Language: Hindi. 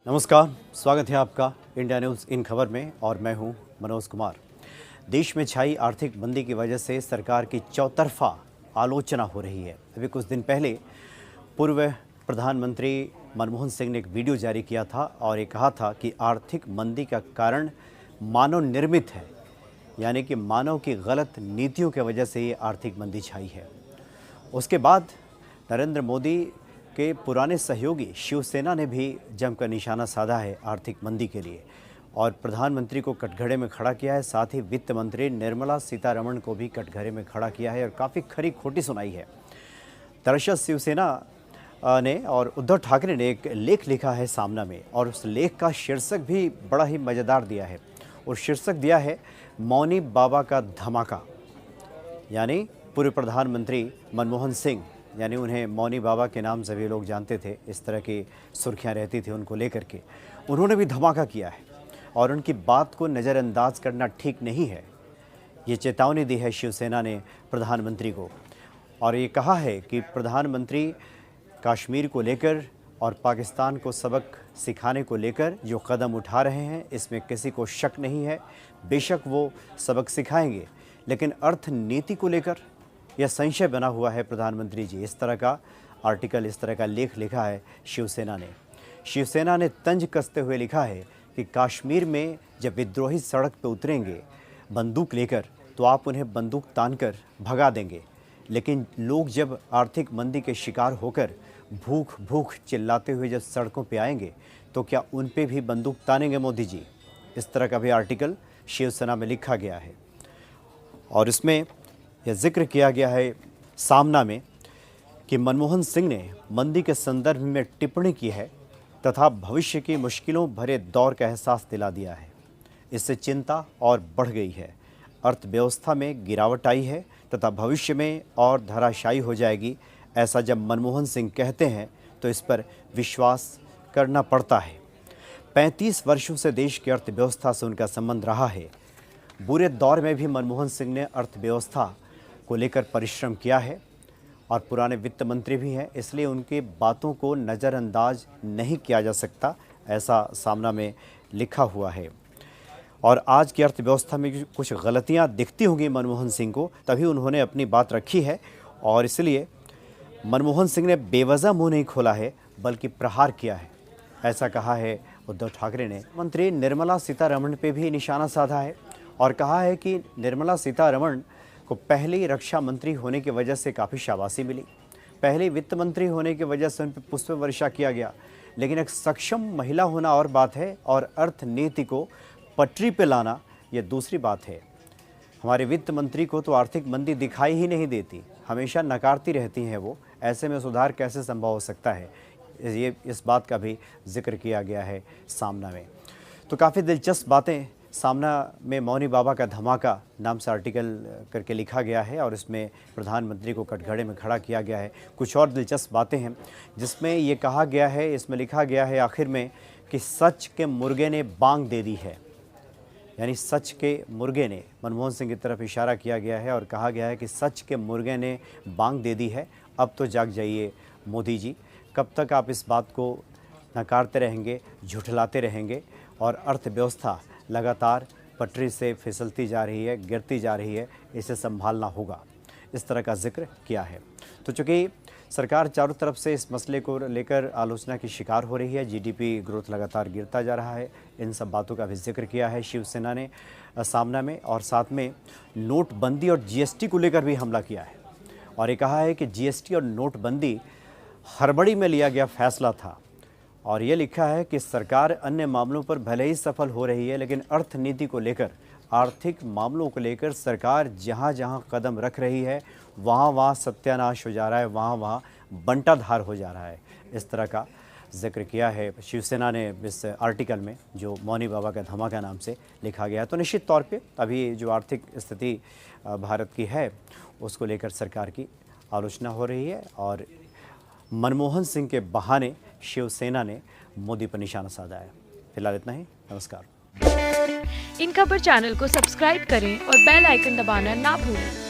नमस्कार, स्वागत है आपका इंडिया न्यूज़ इन खबर में और मैं हूं मनोज कुमार। देश में छाई आर्थिक मंदी की वजह से सरकार की चौतरफा आलोचना हो रही है। अभी कुछ दिन पहले पूर्व प्रधानमंत्री मनमोहन सिंह ने एक वीडियो जारी किया था और ये कहा था कि आर्थिक मंदी का कारण मानव निर्मित है, यानी कि मानव की गलत नीतियों की वजह से ये आर्थिक मंदी छाई है। उसके बाद नरेंद्र मोदी के पुराने सहयोगी शिवसेना ने भी जमकर निशाना साधा है आर्थिक मंदी के लिए और प्रधानमंत्री को कटघरे में खड़ा किया है। साथ ही वित्त मंत्री निर्मला सीतारमण को भी कटघरे में खड़ा किया है और काफ़ी खरी खोटी सुनाई है। दरअसल शिवसेना ने और उद्धव ठाकरे ने एक लेख लिखा है सामना में और उस लेख का शीर्षक भी बड़ा ही मज़ेदार दिया है और शीर्षक दिया है मौनी बाबा का धमाका। यानी पूर्व प्रधानमंत्री मनमोहन सिंह, यानी उन्हें मौनी बाबा के नाम सभी लोग जानते थे, इस तरह की सुर्खियां रहती थी उनको लेकर के, उन्होंने भी धमाका किया है और उनकी बात को नज़रअंदाज करना ठीक नहीं है। ये चेतावनी दी है शिवसेना ने प्रधानमंत्री को और ये कहा है कि प्रधानमंत्री कश्मीर को लेकर और पाकिस्तान को सबक सिखाने को लेकर जो कदम उठा रहे हैं इसमें किसी को शक नहीं है। बेशक वो सबक सिखाएंगे, लेकिन अर्थ नीति को लेकर यह संशय बना हुआ है प्रधानमंत्री जी। इस तरह का आर्टिकल, इस तरह का लेख लिखा है शिवसेना ने। शिवसेना ने तंज कसते हुए लिखा है कि कश्मीर में जब विद्रोही सड़क पर उतरेंगे बंदूक लेकर तो आप उन्हें बंदूक तानकर भगा देंगे, लेकिन लोग जब आर्थिक मंदी के शिकार होकर भूख भूख चिल्लाते हुए जब सड़कों पे आएंगे तो क्या उन पे भी बंदूक तानेंगे मोदी जी? इस तरह का भी आर्टिकल शिवसेना में लिखा गया है और इसमें यह जिक्र किया गया है सामना में कि मनमोहन सिंह ने मंदी के संदर्भ में टिप्पणी की है तथा भविष्य की मुश्किलों भरे दौर का एहसास दिला दिया है। इससे चिंता और बढ़ गई है। अर्थव्यवस्था में गिरावट आई है तथा भविष्य में और धराशायी हो जाएगी। ऐसा जब मनमोहन सिंह कहते हैं तो इस पर विश्वास करना पड़ता है। 35 वर्षों से देश की अर्थव्यवस्था से उनका संबंध रहा है। बुरे दौर में भी मनमोहन सिंह ने अर्थव्यवस्था को लेकर परिश्रम किया है और पुराने वित्त मंत्री भी हैं, इसलिए उनकी बातों को नज़रअंदाज नहीं किया जा सकता, ऐसा सामना में लिखा हुआ है। और आज की अर्थव्यवस्था में कुछ गलतियां दिखती होंगी मनमोहन सिंह को, तभी उन्होंने अपनी बात रखी है और इसलिए मनमोहन सिंह ने बेवजह मुंह नहीं खोला है बल्कि प्रहार किया है, ऐसा कहा है उद्धव ठाकरे ने। मंत्री निर्मला सीतारमण पे भी निशाना साधा है और कहा है कि निर्मला सीतारमण को पहली रक्षा मंत्री होने की वजह से काफ़ी शाबाशी मिली, पहले वित्त मंत्री होने की वजह से उन पर पुष्प वर्षा किया गया, लेकिन एक सक्षम महिला होना और बात है और अर्थनीति को पटरी पे लाना ये दूसरी बात है। हमारे वित्त मंत्री को तो आर्थिक मंदी दिखाई ही नहीं देती, हमेशा नकारती रहती हैं वो। ऐसे में सुधार कैसे संभव हो सकता है, ये इस बात का भी जिक्र किया गया है सामना में। तो काफ़ी दिलचस्प बातें सामना में मौनी बाबा का धमाका नाम से आर्टिकल करके लिखा गया है और इसमें प्रधानमंत्री को कटघरे में खड़ा किया गया है। कुछ और दिलचस्प बातें हैं जिसमें ये कहा गया है, इसमें लिखा गया है आखिर में कि सच के मुर्गे ने बांग दे दी है, यानी सच के मुर्गे ने, मनमोहन सिंह की तरफ इशारा किया गया है और कहा गया है कि सच के मुर्गे ने बांग दे दी है। अब तो जाग जाइए मोदी जी, कब तक आप इस बात को नकारते रहेंगे, झुठलाते रहेंगे और अर्थव्यवस्था लगातार पटरी से फिसलती जा रही है, गिरती जा रही है, इसे संभालना होगा, इस तरह का जिक्र किया है। तो चूँकि सरकार चारों तरफ से इस मसले को लेकर आलोचना की शिकार हो रही है, जीडीपी ग्रोथ लगातार गिरता जा रहा है, इन सब बातों का भी जिक्र किया है शिवसेना ने सामना में और साथ में नोटबंदी और जीएसटी को लेकर भी हमला किया है और ये कहा है कि जीएसटी और नोटबंदी हड़बड़ी में लिया गया फैसला था और ये लिखा है कि सरकार अन्य मामलों पर भले ही सफल हो रही है, लेकिन अर्थनीति को लेकर, आर्थिक मामलों को लेकर सरकार जहाँ जहाँ कदम रख रही है वहाँ वहाँ सत्यानाश हो जा रहा है, वहाँ वहाँ बंटाधार हो जा रहा है। इस तरह का जिक्र किया है शिवसेना ने इस आर्टिकल में जो मौनी बाबा का धमाका नाम से लिखा गया है। तो निश्चित तौर पे अभी जो आर्थिक स्थिति भारत की है उसको लेकर सरकार की आलोचना हो रही है और मनमोहन सिंह के बहाने शिवसेना ने मोदी पर निशाना साधा है। फिलहाल इतना ही, नमस्कार। इन खबर चैनल को सब्सक्राइब करें और बेल आइकन दबाना ना भूलें।